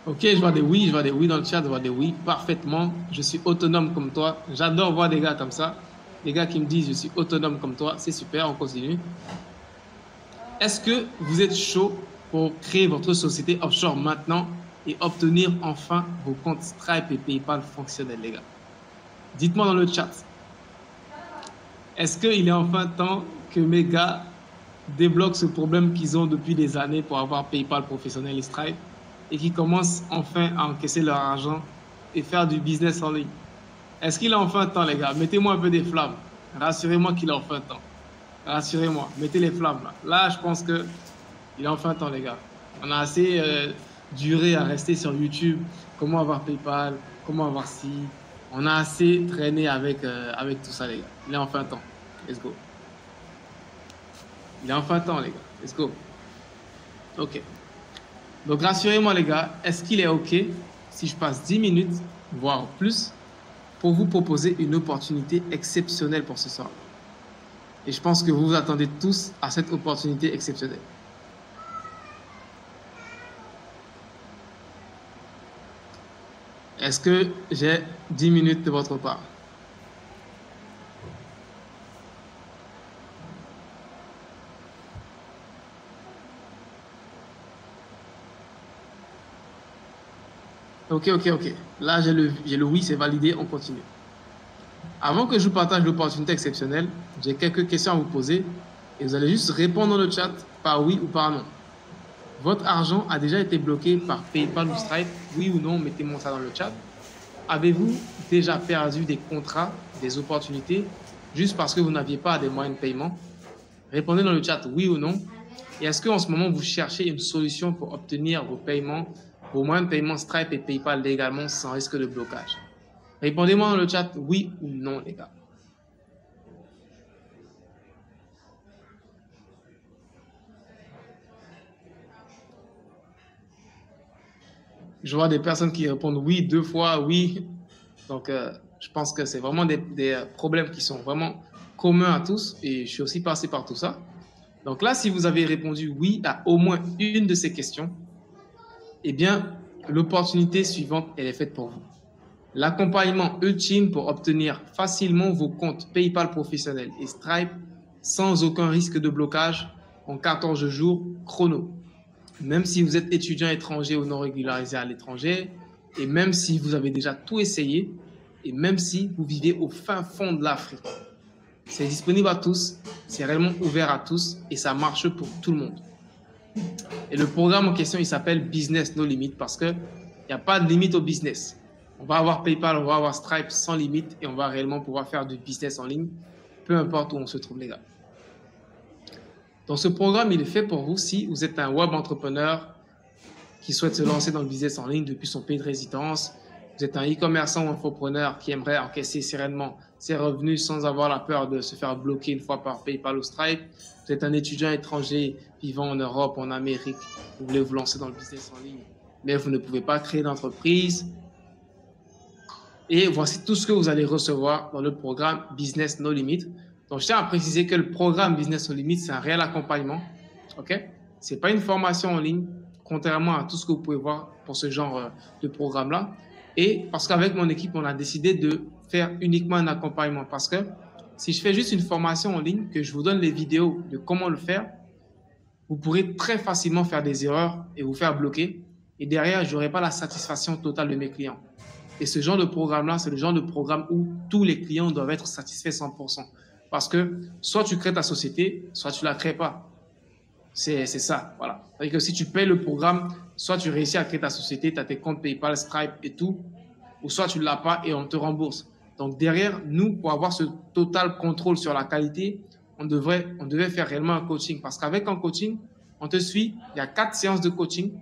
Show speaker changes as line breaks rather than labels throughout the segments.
Ok, je vois des oui dans le chat, je vois des oui parfaitement. Je suis autonome comme toi. J'adore voir des gars comme ça. Des gars qui me disent je suis autonome comme toi. C'est super, on continue. Est-ce que vous êtes chaud pour créer votre société offshore maintenant et obtenir enfin vos comptes Stripe et PayPal fonctionnels, les gars? Dites-moi dans le chat. Est-ce qu'il est enfin temps que mes gars débloquent ce problème qu'ils ont depuis des années pour avoir PayPal professionnel et Stripe et qu'ils commencent enfin à encaisser leur argent et faire du business en ligne? Est-ce qu'il est enfin temps, les gars? Mettez-moi un peu des flammes. Rassurez-moi qu'il est enfin temps. Rassurez-moi, mettez les flammes là. Là, je pense que il est enfin temps, les gars. On a assez duré à rester sur YouTube. Comment avoir PayPal? Comment avoir ci? On a assez traîné avec tout ça, les gars. Il est enfin temps. Let's go. Il est enfin temps, les gars. Let's go. OK. Donc, rassurez-moi, les gars. Est-ce qu'il est OK si je passe 10 minutes, voire plus, pour vous proposer une opportunité exceptionnelle pour ce soir? Et je pense que vous vous attendez tous à cette opportunité exceptionnelle. Est-ce que j'ai 10 minutes de votre part? Ok, ok, ok. Là, j'ai le oui, c'est validé, on continue. Avant que je vous partage l'opportunité exceptionnelle, j'ai quelques questions à vous poser et vous allez juste répondre dans le chat par oui ou par non. Votre argent a déjà été bloqué par PayPal ou Stripe? Oui ou non? Mettez-moi ça dans le chat. Avez-vous déjà perdu des contrats, des opportunités, juste parce que vous n'aviez pas des moyens de paiement? Répondez dans le chat oui ou non. Et est-ce qu'en ce moment, vous cherchez une solution pour obtenir vos paiements, vos moyens de paiement Stripe et PayPal légalement sans risque de blocage? Répondez-moi dans le chat oui ou non, les gars. Je vois des personnes qui répondent oui 2 fois, oui. Donc, je pense que c'est vraiment des problèmes qui sont vraiment communs à tous et je suis aussi passé par tout ça. Donc là, si vous avez répondu oui à au moins une de ces questions, eh bien, l'opportunité suivante, elle est faite pour vous. L'accompagnement ultime pour obtenir facilement vos comptes PayPal professionnels et Stripe sans aucun risque de blocage en 14 jours chrono. Même si vous êtes étudiant étranger ou non régularisé à l'étranger, et même si vous avez déjà tout essayé, et même si vous vivez au fin fond de l'Afrique. C'est disponible à tous, c'est réellement ouvert à tous, et ça marche pour tout le monde. Et le programme en question, il s'appelle Business No Limit parce qu'il n'y a pas de limite au business. On va avoir PayPal, on va avoir Stripe sans limite, et on va réellement pouvoir faire du business en ligne, peu importe où on se trouve, les gars. Donc, ce programme, il est fait pour vous si vous êtes un web entrepreneur qui souhaite se lancer dans le business en ligne depuis son pays de résidence. Vous êtes un e-commerçant ou infopreneur qui aimerait encaisser sereinement ses revenus sans avoir la peur de se faire bloquer une fois par PayPal ou Stripe. Vous êtes un étudiant étranger vivant en Europe, en Amérique. Vous voulez vous lancer dans le business en ligne, mais vous ne pouvez pas créer d'entreprise. Et voici tout ce que vous allez recevoir dans le programme Business No Limit. Donc, je tiens à préciser que le programme Business No Limit, c'est un réel accompagnement. OK? Ce n'est pas une formation en ligne, contrairement à tout ce que vous pouvez voir pour ce genre de programme-là. Et parce qu'avec mon équipe, on a décidé de faire uniquement un accompagnement. Parce que si je fais juste une formation en ligne, que je vous donne les vidéos de comment le faire, vous pourrez très facilement faire des erreurs et vous faire bloquer. Et derrière, je n'aurai pas la satisfaction totale de mes clients. Et ce genre de programme-là, c'est le genre de programme où tous les clients doivent être satisfaits 100%. Parce que soit tu crées ta société, soit tu ne la crées pas. C'est ça, voilà. C'est-à-dire que si tu payes le programme, soit tu réussis à créer ta société, tu as tes comptes PayPal, Stripe et tout, ou soit tu ne l'as pas et on te rembourse. Donc derrière, nous, pour avoir ce total contrôle sur la qualité, on devait faire réellement un coaching. Parce qu'avec un coaching, on te suit, il y a 4 séances de coaching.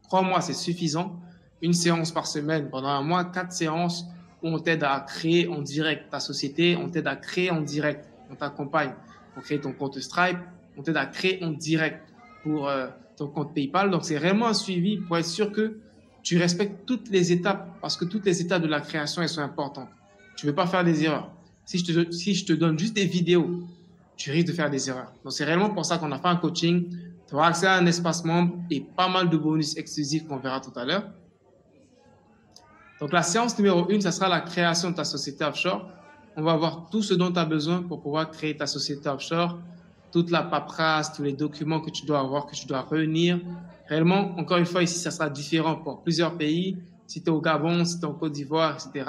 3 mois, c'est suffisant. Une séance par semaine pendant un mois, 4 séances où on t'aide à créer en direct ta société, on t'aide à créer en direct, on t'accompagne pour créer ton compte Stripe, on t'aide à créer en direct pour ton compte PayPal. Donc, c'est vraiment un suivi pour être sûr que tu respectes toutes les étapes parce que toutes les étapes de la création, elles sont importantes. Tu ne veux pas faire des erreurs. Si je te donne juste des vidéos, tu risques de faire des erreurs. Donc, c'est réellement pour ça qu'on a fait un coaching Tu auras accès à un espace membre et pas mal de bonus exclusifs qu'on verra tout à l'heure. Donc, la séance numéro 1, ça sera la création de ta société offshore. On va voir tout ce dont tu as besoin pour pouvoir créer ta société offshore, toute la paperasse, tous les documents que tu dois avoir, que tu dois réunir. Réellement, encore une fois, ici, ça sera différent pour plusieurs pays. Si tu es au Gabon, si tu es en Côte d'Ivoire, etc.,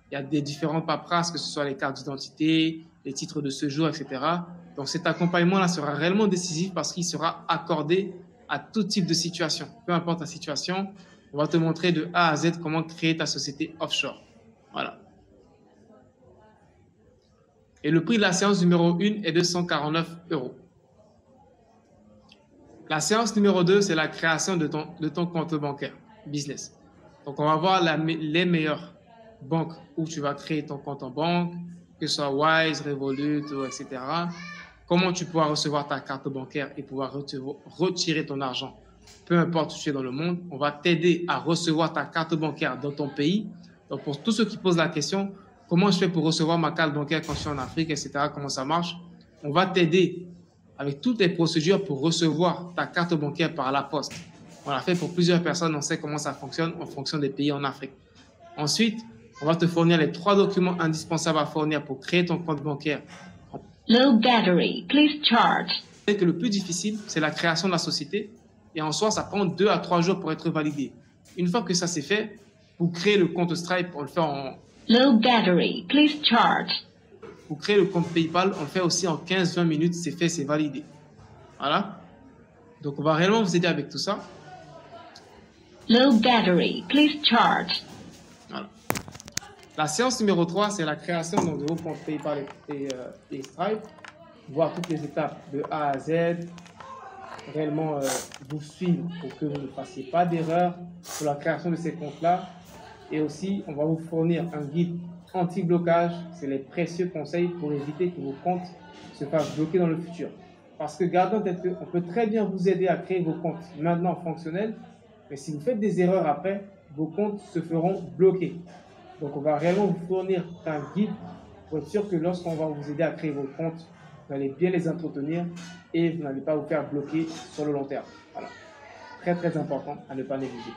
il y a des différentes paperasses, que ce soit les cartes d'identité, les titres de séjour, etc. Donc, cet accompagnement-là sera réellement décisif parce qu'il sera accordé à tout type de situation. Peu importe la situation, on va te montrer de A à Z comment créer ta société offshore. Voilà. Et le prix de la séance numéro 1 est de 149 €. La séance numéro 2, c'est la création de ton compte bancaire business. Donc, on va voir les meilleures banques où tu vas créer ton compte en banque, que ce soit Wise, Revolut, etc. Comment tu pourras recevoir ta carte bancaire et pouvoir retirer ton argent, peu importe où tu es dans le monde. On va t'aider à recevoir ta carte bancaire dans ton pays. Donc, pour tous ceux qui posent la question, comment je fais pour recevoir ma carte bancaire quand je suis en Afrique, etc., comment ça marche? On va t'aider avec toutes les procédures pour recevoir ta carte bancaire par la poste. On l'a fait pour plusieurs personnes, on sait comment ça fonctionne en fonction des pays en Afrique. Ensuite, on va te fournir les 3 documents indispensables à fournir pour créer ton compte bancaire.
Low battery, please charge.
Que le plus difficile, c'est la création de la société. Et en soi, ça prend 2 à 3 jours pour être validé. Une fois que ça c'est fait, pour créer le compte Stripe, on le fait en...
Low battery, please charge.
Pour créer le compte PayPal, on le fait aussi en 15-20 minutes. C'est fait, c'est validé. Voilà. Donc, on va réellement vous aider avec tout ça.
Low battery, please charge.
Voilà. La séance numéro 3, c'est la création de vos comptes PayPal et Stripe. Voir toutes les étapes de A à Z. Réellement vous suivre pour que vous ne fassiez pas d'erreur pour la création de ces comptes-là. Et aussi, on va vous fournir un guide anti-blocage. C'est les précieux conseils pour éviter que vos comptes se fassent bloquer dans le futur. Parce que gardez en tête qu'on peut très bien vous aider à créer vos comptes maintenant fonctionnels. Mais si vous faites des erreurs après, vos comptes se feront bloquer. Donc, on va réellement vous fournir un guide pour être sûr que lorsqu'on va vous aider à créer vos comptes, vous allez bien les entretenir et vous n'allez pas vous faire bloquer sur le long terme. Voilà. Très, très important à ne pas négliger.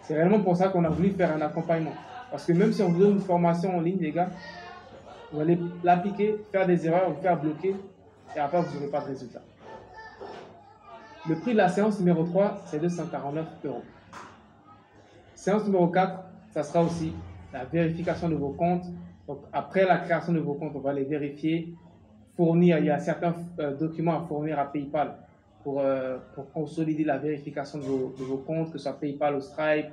C'est réellement pour ça qu'on a voulu faire un accompagnement. Parce que même si on vous donne une formation en ligne, les gars, vous allez l'appliquer, faire des erreurs, vous faire bloquer et après, vous n'aurez pas de résultat. Le prix de la séance numéro 3, c'est 249 €. Séance numéro 4, ça sera aussi la vérification de vos comptes. Donc, après la création de vos comptes, on va les vérifier, fournir. Il y a certains documents à fournir à PayPal pour consolider la vérification de vos comptes, que ce soit PayPal ou Stripe,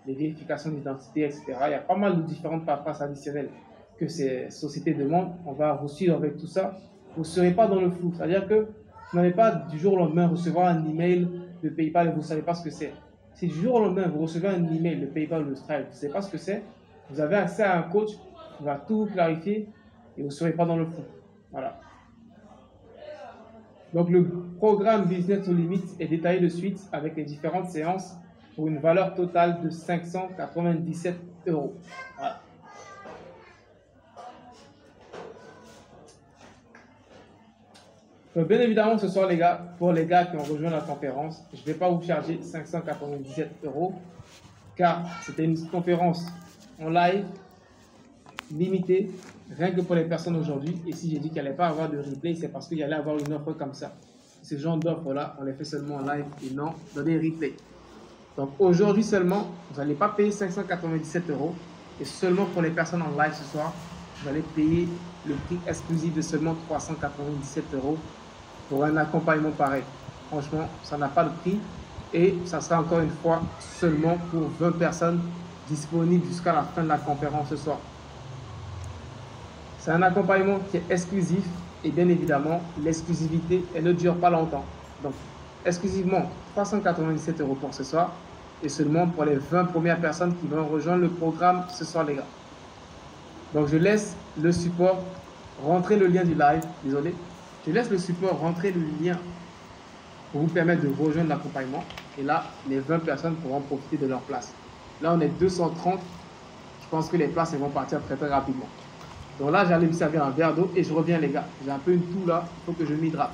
les vérifications d'identité, etc. Il y a pas mal de différentes paperasses additionnelles que ces sociétés demandent. On va vous suivre avec tout ça. Vous ne serez pas dans le flou. C'est-à-dire que vous n'allez pas du jour au lendemain recevoir un email de PayPal et vous ne savez pas ce que c'est. Si du jour au lendemain vous recevez un email de PayPal ou de Stripe, vous ne savez pas ce que c'est, vous avez accès à un coach qui va tout clarifier et vous ne serez pas dans le flou. Voilà. Donc, le programme Business No Limit est détaillé de suite avec les différentes séances pour une valeur totale de 597 €. Voilà. Donc, bien évidemment, ce soir, les gars, pour les gars qui ont rejoint la conférence, je ne vais pas vous charger 597 € car c'était une conférence en live limitée, rien que pour les personnes aujourd'hui. Et si j'ai dit qu'il n'y allait pas avoir de replay, c'est parce qu'il y allait avoir une offre comme ça. Ce genre d'offres-là, on les fait seulement en live et non dans des replays. Donc aujourd'hui seulement, vous n'allez pas payer 597 € et seulement pour les personnes en live ce soir, vous allez payer le prix exclusif de seulement 397 € pour un accompagnement pareil. Franchement, ça n'a pas de prix et ça sera encore une fois seulement pour 20 personnes disponibles jusqu'à la fin de la conférence ce soir. C'est un accompagnement qui est exclusif et bien évidemment, l'exclusivité, elle ne dure pas longtemps. Donc, exclusivement 397 € pour ce soir et seulement pour les 20 premières personnes qui vont rejoindre le programme ce soir, les gars. Donc, je laisse le support rentrer le lien du live. Désolé. Je laisse le support rentrer le lien pour vous permettre de rejoindre l'accompagnement. Et là, les 20 personnes pourront profiter de leur place. Là, on est 230. Je pense que les places elles vont partir très très rapidement. Donc là, j'allais me servir un verre d'eau et je reviens, les gars. J'ai un peu une toux là. Il faut que je m'hydrate.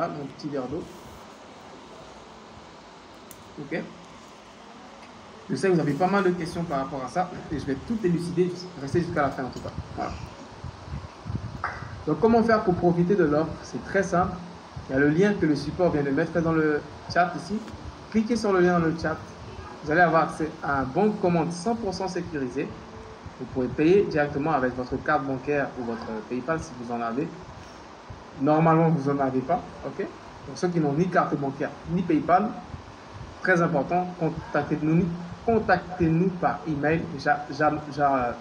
Voilà, mon petit verre d'eau. Ok. Je sais que vous avez pas mal de questions par rapport à ça et je vais tout élucider, rester jusqu'à la fin en tout cas. Voilà. Donc, comment faire pour profiter de l'offre? C'est très simple. Il y a le lien que le support vient de mettre dans le chat ici. Cliquez sur le lien dans le chat. Vous allez avoir accès à un bon de commande 100% sécurisé. Vous pouvez payer directement avec votre carte bancaire ou votre PayPal si vous en avez. Normalement, vous n'en avez pas. Ok. Donc, ceux qui n'ont ni carte bancaire ni PayPal, très important, contactez-nous par email.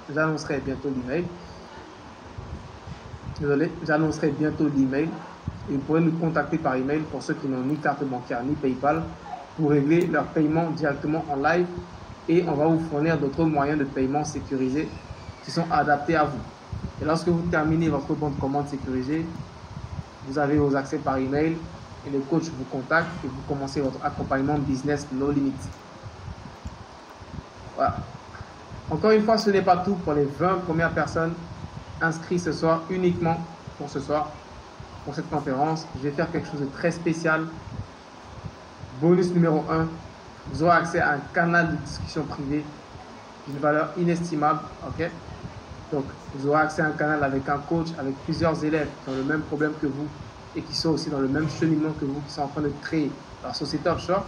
J'annoncerai bientôt l'email. Désolé, j'annoncerai bientôt l'email. Et vous pourrez nous contacter par email pour ceux qui n'ont ni carte bancaire ni PayPal pour régler leur paiement directement en live. Et on va vous fournir d'autres moyens de paiement sécurisés qui sont adaptés à vous. Et lorsque vous terminez votre bon de commande sécurisé, vous avez vos accès par email et le coach vous contacte et vous commencez votre accompagnement business no limit. Voilà. Encore une fois, ce n'est pas tout pour les 20 premières personnes inscrites ce soir, uniquement pour ce soir, pour cette conférence. Je vais faire quelque chose de très spécial. Bonus numéro 1, vous aurez accès à un canal de discussion privée d'une valeur inestimable. Ok. Donc, vous aurez accès à un canal avec un coach, avec plusieurs élèves qui ont le même problème que vous et qui sont aussi dans le même cheminement que vous, qui sont en train de créer leur société offshore.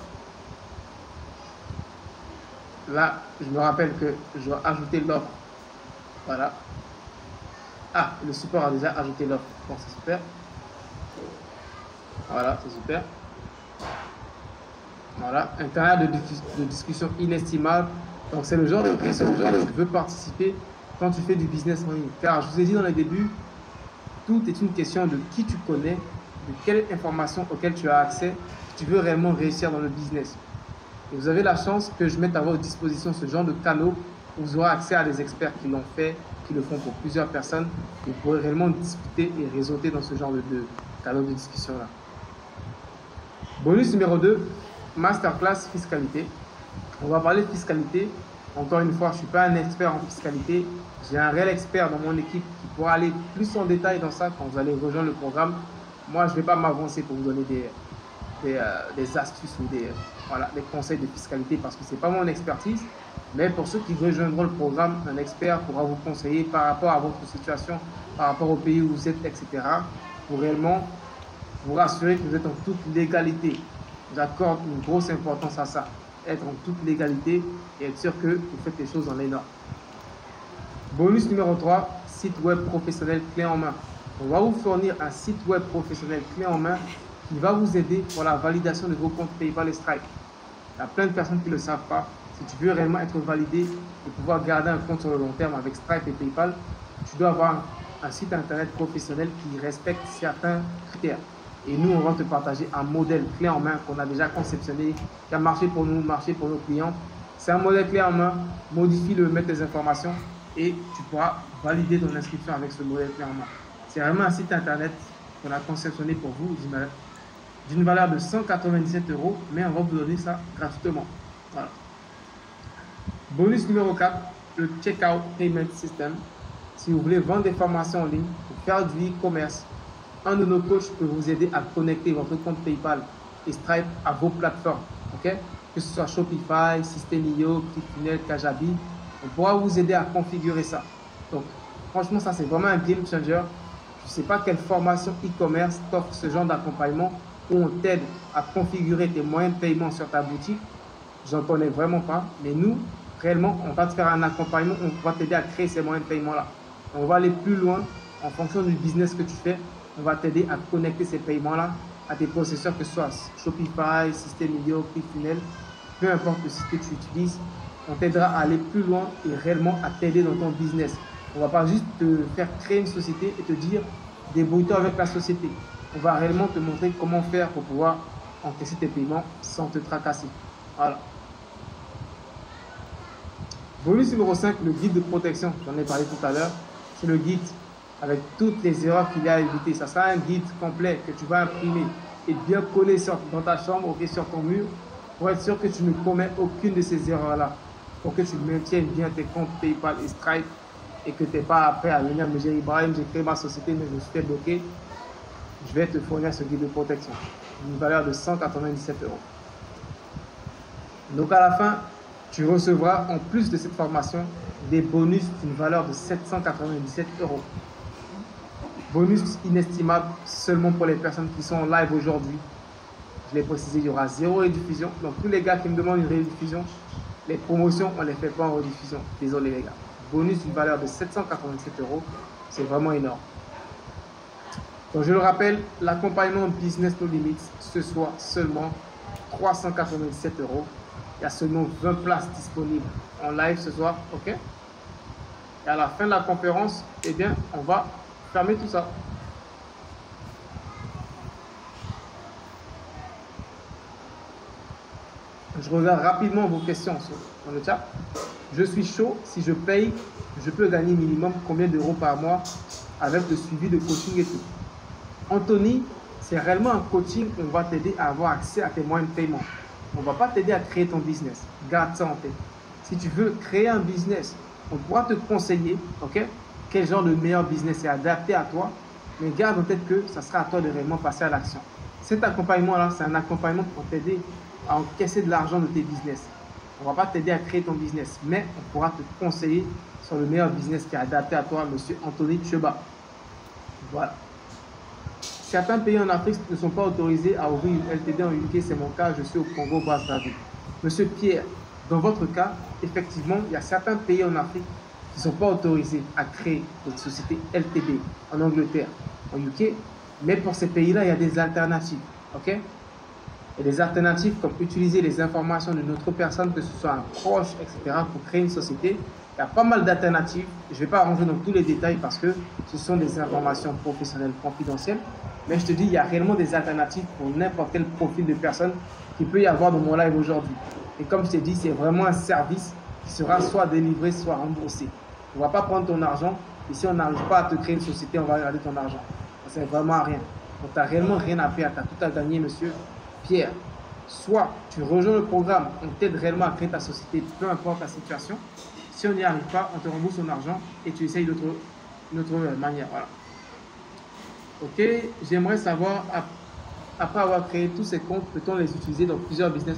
Là, je me rappelle que je dois ajouter l'offre. Voilà. Ah, le support a déjà ajouté l'offre. Bon, c'est super. Voilà, c'est super. Voilà, un canal de discussion inestimable. Donc, c'est le genre de questions que tu veux participer quand tu fais du business en ligne. Car je vous ai dit dans les débuts, tout est une question de qui tu connais, de quelles informations auxquelles tu as accès, si tu veux réellement réussir dans le business. Et vous avez la chance que je mette à votre disposition ce genre de canaux où vous aurez accès à des experts qui l'ont fait, qui le font pour plusieurs personnes. Et vous pourrez réellement discuter et réseauter dans ce genre de canaux de discussion-là. Bonus numéro 2, masterclass fiscalité. On va parler de fiscalité. Encore une fois, je ne suis pas un expert en fiscalité. J'ai un réel expert dans mon équipe qui pourra aller plus en détail dans ça quand vous allez rejoindre le programme. Moi, je ne vais pas m'avancer pour vous donner des astuces ou des conseils de fiscalité parce que ce n'est pas mon expertise. Mais pour ceux qui rejoindront le programme, un expert pourra vous conseiller par rapport à votre situation, par rapport au pays où vous êtes, etc. pour réellement vous rassurer que vous êtes en toute légalité. J'accorde une grosse importance à ça. Être en toute légalité et être sûr que vous faites les choses dans les normes. Bonus numéro 3, site web professionnel clé en main. On va vous fournir un site web professionnel clé en main qui va vous aider pour la validation de vos comptes PayPal et Stripe. Il y a plein de personnes qui ne le savent pas. Si tu veux réellement être validé et pouvoir garder un compte sur le long terme avec Stripe et PayPal, tu dois avoir un site internet professionnel qui respecte certains critères. Et nous, on va te partager un modèle clé en main qu'on a déjà conceptionné, qui a marché pour nous, marché pour nos clients. C'est un modèle clé en main, modifie-le, mets tes informations et tu pourras valider ton inscription avec ce modèle clé en main. C'est vraiment un site internet qu'on a conceptionné pour vous d'une valeur de 197 €, mais on va vous donner ça gratuitement. Voilà. Bonus numéro 4, le Checkout Payment System. Si vous voulez vendre des formations en ligne ou faire du e-commerce, un de nos coachs peut vous aider à connecter votre compte PayPal et Stripe à vos plateformes. Okay? Que ce soit Shopify, System.io, ClickFunnels, Kajabi, on pourra vous aider à configurer ça. Donc, franchement, ça c'est vraiment un game changer. Je ne sais pas quelle formation e-commerce t'offre ce genre d'accompagnement où on t'aide à configurer tes moyens de paiement sur ta boutique. J'en connais vraiment pas. Mais nous, réellement, on va te faire un accompagnement, on va t'aider à créer ces moyens de paiement-là. On va aller plus loin en fonction du business que tu fais. On va t'aider à connecter ces paiements-là à tes processeurs, que ce soit Shopify, System.io, ClickFunnels, peu importe le site que tu utilises. On t'aidera à aller plus loin et réellement à t'aider dans ton business. On ne va pas juste te faire créer une société et te dire débrouille-toi avec la société. On va réellement te montrer comment faire pour pouvoir encaisser tes paiements sans te tracasser. Voilà. Bonus numéro 5, le guide de protection. J'en ai parlé tout à l'heure. C'est le guide avec toutes les erreurs qu'il y a à éviter. Ça sera un guide complet que tu vas imprimer et bien coller dans ta chambre ou sur ton mur pour être sûr que tu ne commets aucune de ces erreurs-là. Pour que tu maintiennes bien tes comptes PayPal et Stripe et que tu n'es pas après à venir me dire Ibrahim, j'ai créé ma société mais je me suis fait bloquer. je vais te fournir ce guide de protection d'une valeur de 197 €. Donc à la fin, tu recevras en plus de cette formation des bonus d'une valeur de 797 €. Bonus inestimable seulement pour les personnes qui sont en live aujourd'hui. Je l'ai précisé, il y aura 0 rediffusion. Donc tous les gars qui me demandent une rediffusion, les promotions, on ne les fait pas en rediffusion. Désolé les gars. Bonus d'une valeur de 787 €, c'est vraiment énorme. Donc je le rappelle, l'accompagnement Business No Limits, ce soir seulement 397 €. Il y a seulement 20 places disponibles en live ce soir, ok? Et à la fin de la conférence, eh bien, on va fermer tout ça. Je regarde rapidement vos questions dans le chat. Je suis chaud, si je paye, je peux gagner minimum combien d'euros par mois avec le suivi de coaching et tout. Anthony, c'est réellement un coaching, on va t'aider à avoir accès à tes moyens de paiement. On ne va pas t'aider à créer ton business. Garde ça en tête. Si tu veux créer un business, on pourra te conseiller, ok, quel genre de meilleur business est adapté à toi, mais garde en tête que ça sera à toi de réellement passer à l'action. Cet accompagnement-là, c'est un accompagnement pour t'aider à encaisser de l'argent de tes business. On ne va pas t'aider à créer ton business, mais on pourra te conseiller sur le meilleur business qui est adapté à toi, monsieur Anthony Cheba. Voilà. Certains pays en Afrique ne sont pas autorisés à ouvrir une LTD en UK, c'est mon cas, je suis au Congo, Brazzaville. Monsieur Pierre, dans votre cas, effectivement, il y a certains pays en Afrique qui ne sont pas autorisés à créer des sociétés LTD en Angleterre, en UK, mais pour ces pays-là, il y a des alternatives, ok? Et des alternatives comme utiliser les informations de notre personne, que ce soit un proche, etc., pour créer une société. Il y a pas mal d'alternatives. Je ne vais pas rentrer dans tous les détails parce que ce sont des informations professionnelles confidentielles. Mais je te dis, il y a réellement des alternatives pour n'importe quel profil de personne qu'il peut y avoir dans mon live aujourd'hui. Et comme je t'ai dit, c'est vraiment un service qui sera soit délivré, soit remboursé. On ne va pas prendre ton argent. Et si on n'arrive pas à te créer une société, on va garder ton argent. Ça ne sert vraiment à rien. Donc, tu n'as réellement rien à perdre. Tu as tout à gagner, monsieur Pierre. Soit tu rejoins le programme, on t'aide réellement à créer ta société, peu importe la situation. Si on n'y arrive pas, on te rembourse ton argent et tu essayes d'une autre manière. Voilà. Ok, j'aimerais savoir, après avoir créé tous ces comptes, peut-on les utiliser dans plusieurs business?